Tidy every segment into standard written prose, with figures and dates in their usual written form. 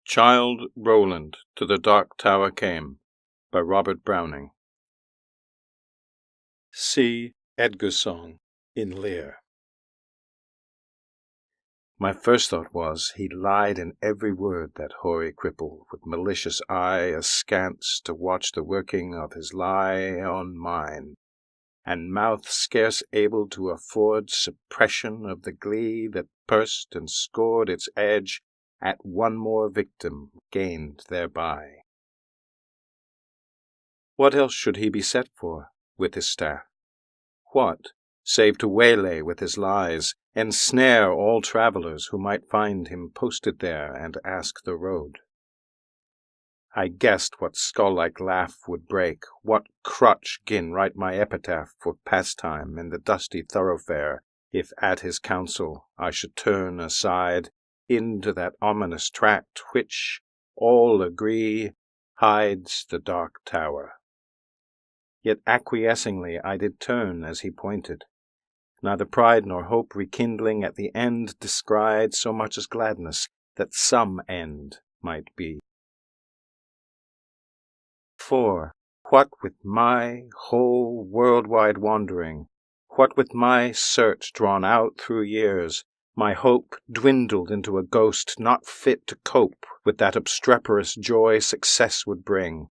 Childe Roland to the Dark Tower came, by Robert Browning. See Edgarsong in Lear. My first thought was, he lied in every word, that hoary cripple, with malicious eye askance to watch the working of his lie on mine, and mouth scarce able to afford suppression of the glee that pursed and scored its edge at one more victim gained thereby. What else should he be set for with his staff? What, save to waylay with his lies, ensnare all travellers who might find him posted there and ask the road? I guessed what skull-like laugh would break, what crutch gin write my epitaph for pastime in the dusty thoroughfare, if at his counsel I should turn aside into that ominous tract which, all agree, hides the dark tower. Yet acquiescingly I did turn as he pointed, neither pride nor hope rekindling at the end descried so much as gladness that some end might be. For, what with my whole world-wide wandering, what with my search drawn out through years, my hope dwindled into a ghost not fit to cope with that obstreperous joy success would bring.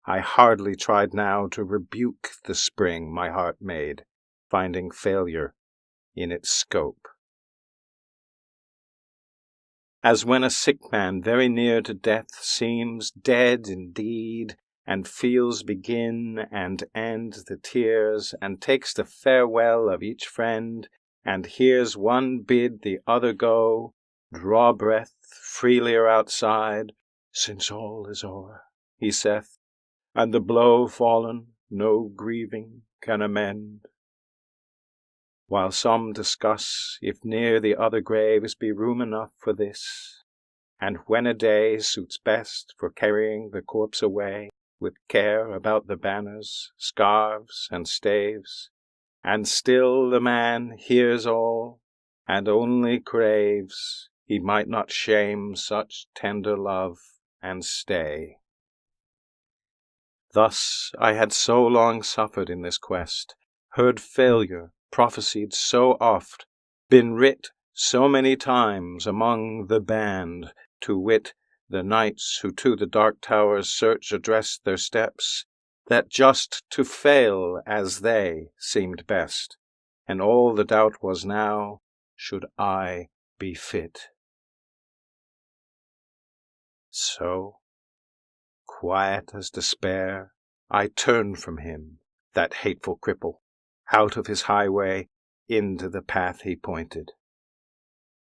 I hardly tried now to rebuke the spring my heart made, finding failure in its scope. As when a sick man very near to death seems dead indeed, and feels begin and end the tears, and takes the farewell of each friend, and hears one bid the other go, draw breath freelier outside, since all is o'er, he saith, and the blow fallen, no grieving can amend. While some discuss if near the other graves be room enough for this, and when a day suits best for carrying the corpse away, with care about the banners, scarves, and staves, and still the man hears all, and only craves he might not shame such tender love and stay. Thus I had so long suffered in this quest, heard failure prophesied so oft, been writ so many times among the band, to wit, the knights who to the dark tower's search addressed their steps, that just to fail as they seemed best, and all the doubt was now, should I be fit. So, quiet as despair, I turned from him, that hateful cripple, out of his highway, into the path he pointed.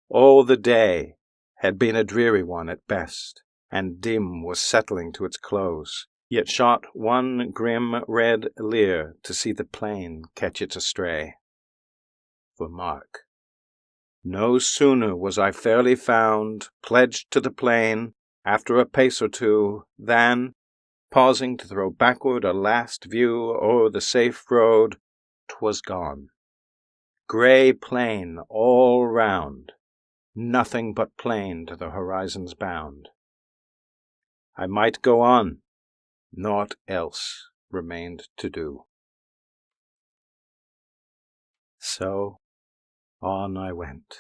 All the day had been a dreary one at best, and dim was settling to its close, yet shot one grim red leer to see the plain catch its astray. For mark, no sooner was I fairly found, pledged to the plain, after a pace or two, than, pausing to throw backward a last view o'er the safe road, 'twas gone. Grey plain all round, nothing but plain to the horizon's bound. I might go on, naught else remained to do. So on I went.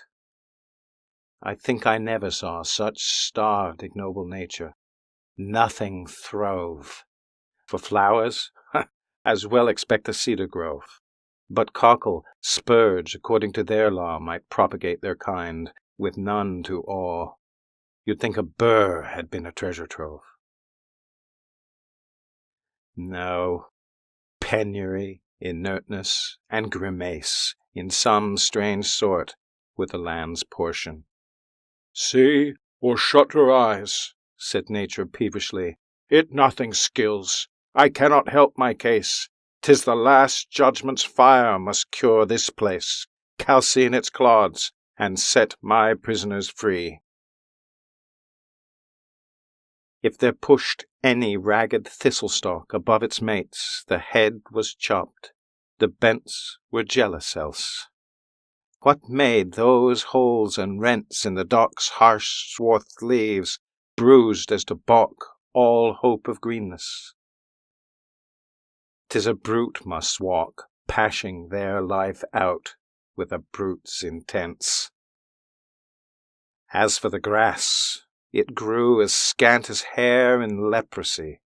I think I never saw such starved ignoble nature. Nothing throve. For flowers, as well expect a cedar grove. But cockle, spurge, according to their law, might propagate their kind, with none to awe. You'd think a burr had been a treasure trove. No, penury, inertness, and grimace, in some strange sort, were the land's portion. "See, or shut your eyes," said nature peevishly. "It nothing skills. I cannot help my case. 'Tis the last judgment's fire must cure this place, calcine its clods, and set my prisoners free." If there pushed any ragged thistle-stalk above its mates, the head was chopped. The bents were jealous else. What made those holes and rents in the dock's harsh swathed leaves, bruised as to balk all hope of greenness. 'Tis a brute must walk, pashing their life out with a brute's intents. As for the grass, it grew as scant as hair in leprosy.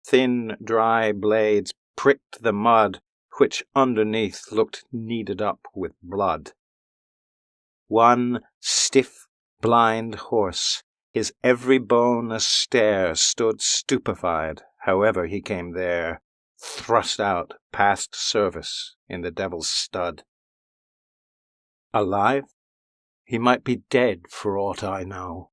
Thin, dry blades pricked the mud, which underneath looked kneaded up with blood. One stiff, blind horse, his every bone a stare, stood stupefied, however he came there, thrust out past service in the devil's stud. Alive? He might be dead for aught I know,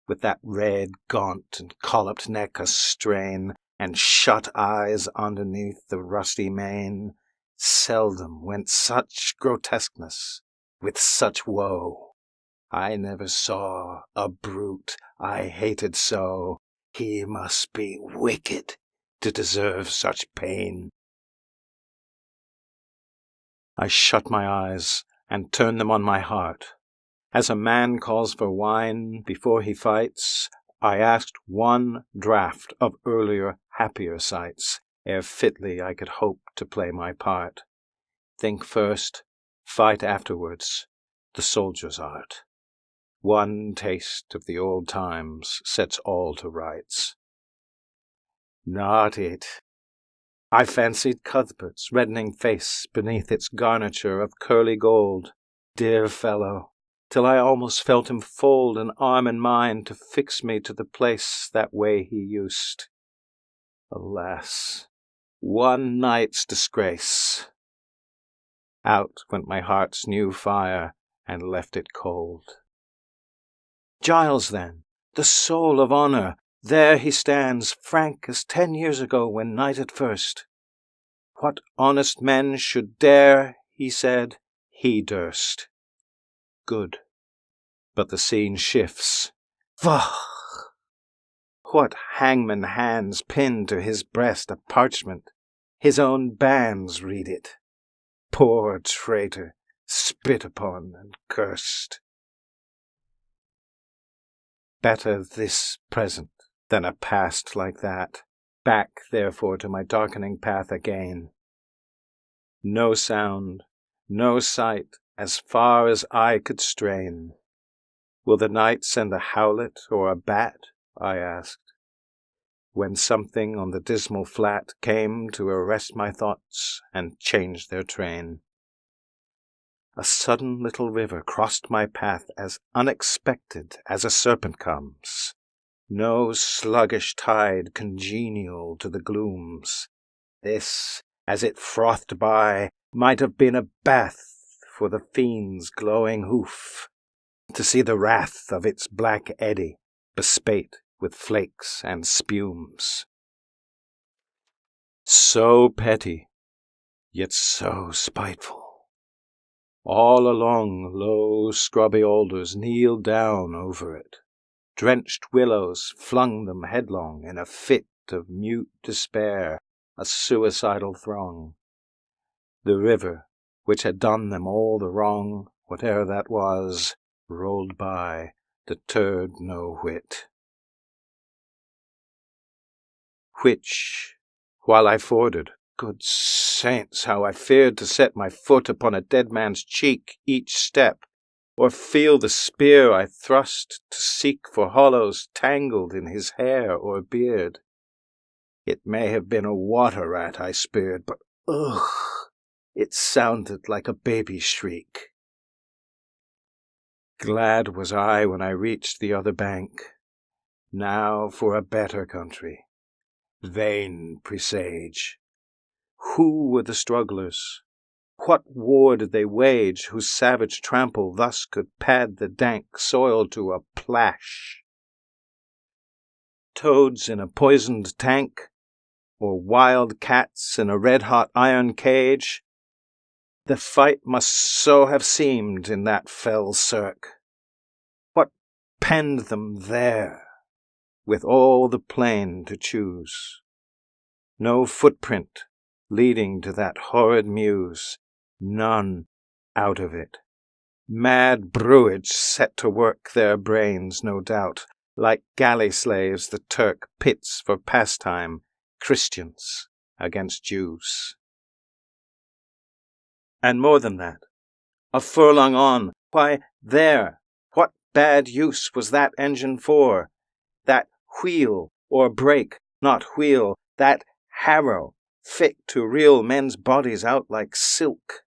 with that red, gaunt and colloped neck a-strain, and shut eyes underneath the rusty mane. Seldom went such grotesqueness with such woe. I never saw a brute I hated so. He must be wicked to deserve such pain. I shut my eyes and turned them on my heart. As a man calls for wine before he fights, I asked one draught of earlier, happier sights, ere fitly I could hope to play my part. Think first, fight afterwards, the soldier's art. One taste of the old times sets all to rights. Not it. I fancied Cuthbert's reddening face beneath its garniture of curly gold. Dear fellow, till I almost felt him fold an arm in mine to fix me to the place that way he used. Alas, one night's disgrace. Out went my heart's new fire and left it cold. Giles, then, the soul of honour, there he stands, frank as 10 years ago when knighted first. What honest men should dare, he said, he durst. Good, but the scene shifts. Vah! What hangman hands pinned to his breast a parchment? His own bands read it. Poor traitor, spit upon and cursed. Better this present than a past like that. Back, therefore, to my darkening path again. No sound, no sight, as far as eye could strain. Will the night send a howlet or a bat? I asked, when something on the dismal flat came to arrest my thoughts and change their train. A sudden little river crossed my path as unexpected as a serpent comes. No sluggish tide congenial to the glooms. This, as it frothed by, might have been a bath for the fiend's glowing hoof, to see the wrath of its black eddy bespate with flakes and spumes. So petty, yet so spiteful. All along low scrubby alders kneeled down over it. Drenched willows flung them headlong in a fit of mute despair, a suicidal throng. The river, which had done them all the wrong, whate'er that was, rolled by, deterred no whit. Which, while I forded, good saints, how I feared to set my foot upon a dead man's cheek each step, or feel the spear I thrust to seek for hollows tangled in his hair or beard. It may have been a water rat I speared, but ugh! It sounded like a baby's shriek. Glad was I when I reached the other bank. Now for a better country. Vain presage. Who were the strugglers? What war did they wage whose savage trample thus could pad the dank soil to a plash? Toads in a poisoned tank, or wild cats in a red-hot iron cage? The fight must so have seemed in that fell cirque. What penned them there, with all the plain to choose? No footprint leading to that horrid mews, none out of it. Mad brewage set to work their brains, no doubt, Like galley slaves the Turk pits for pastime Christians against Jews. And more than that, a furlong on, why there, what bad use was that engine for? That wheel or brake, not wheel, that harrow, fit to reel men's bodies out like silk,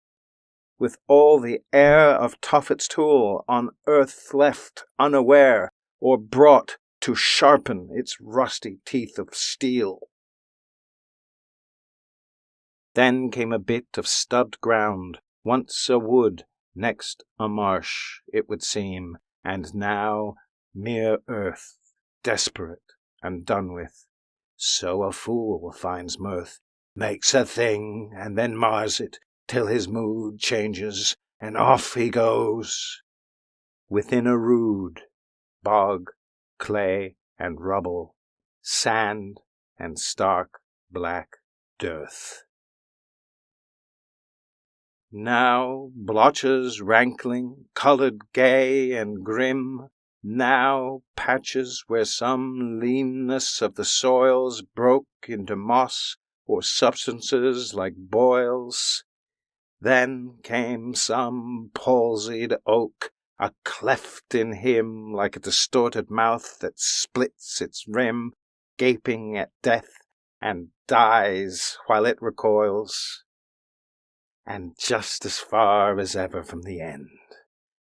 with all the air of Tophet's tool on earth left unaware, or brought to sharpen its rusty teeth of steel. Then came a bit of stubbed ground, once a wood, next a marsh, it would seem, and now mere earth, desperate and done with. So a fool finds mirth, makes a thing, and then mars it, till his mood changes, and off he goes. Within a rude bog, clay and rubble, sand and stark black dearth. Now blotches rankling, coloured gay and grim, now patches where some leanness of the soils broke into moss or substances like boils. Then came some palsied oak, a cleft in him like a distorted mouth that splits its rim, gaping at death and dies while it recoils. And just as far as ever from the end,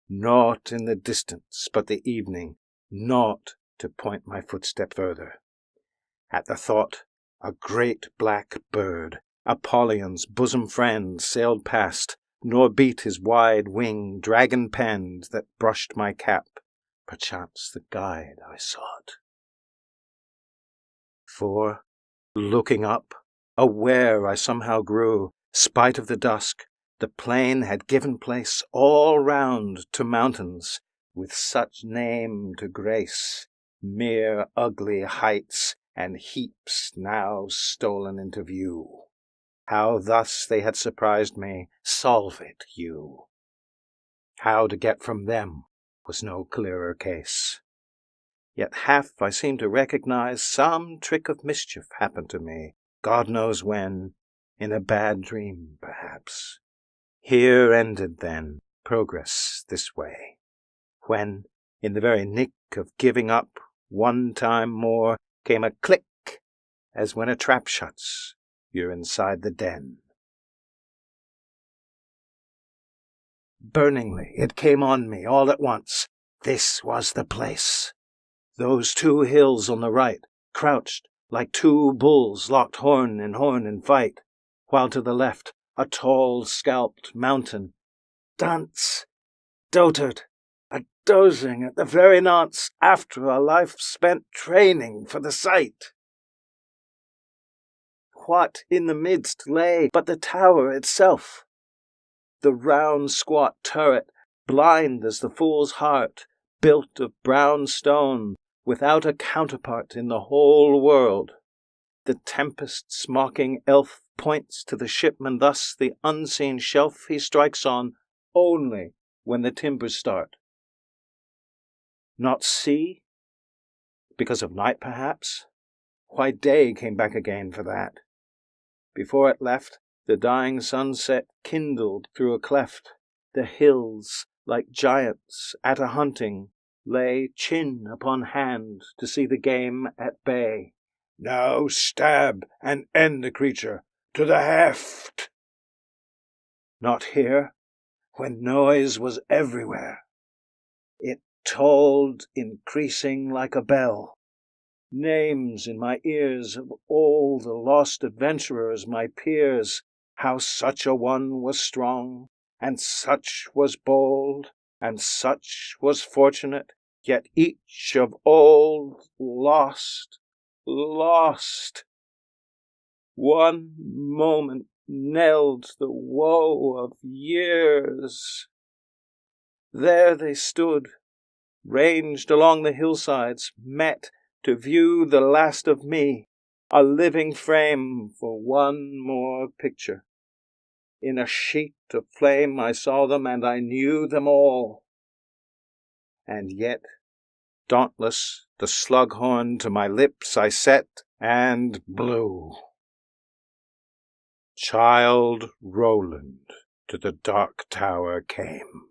naught in the distance but the evening, naught to point my footstep further. At the thought, a great black bird, Apollyon's bosom friend, sailed past, nor beat his wide wing dragon-penned that brushed my cap, perchance the guide I sought. For, looking up, aware I somehow grew, spite of the dusk, the plain had given place all round to mountains, with such name to grace, mere ugly heights and heaps now stolen into view. How thus they had surprised me, solve it, you. How to get from them was no clearer case. Yet half I seemed to recognize some trick of mischief happened to me, God knows when, in a bad dream, perhaps. Here ended, then, progress this way, when, in the very nick of giving up one time more, came a click, as when a trap shuts, you're inside the den. Burningly it came on me all at once. This was the place. Those two hills on the right, crouched like two bulls locked horn in fight, while to the left a tall scalped mountain, dunce, dotard, a dozing at the very nonce after a life spent training for the sight. What in the midst lay but the tower itself? The round squat turret, blind as the fool's heart, built of brown stone, without a counterpart in the whole world. The tempest-smocking elf points to the shipman thus the unseen shelf he strikes on only when the timbers start. Not see? Because of night, perhaps? Why, day came back again for that. Before it left, the dying sunset kindled through a cleft. The hills, like giants at a hunting, lay chin upon hand to see the game at bay. Now stab and end the creature, to the heft! Not here, when noise was everywhere. It tolled, increasing like a bell. Names in my ears of all the lost adventurers, my peers, how such a one was strong, and such was bold, and such was fortunate, yet each of all lost. One moment knelled the woe of years. There they stood, ranged along the hillsides, met to view the last of me, a living frame for one more picture. In a sheet of flame I saw them, and I knew them all. And yet Dauntless, the slug horn to my lips I set, and blew. Childe Roland to the dark tower came.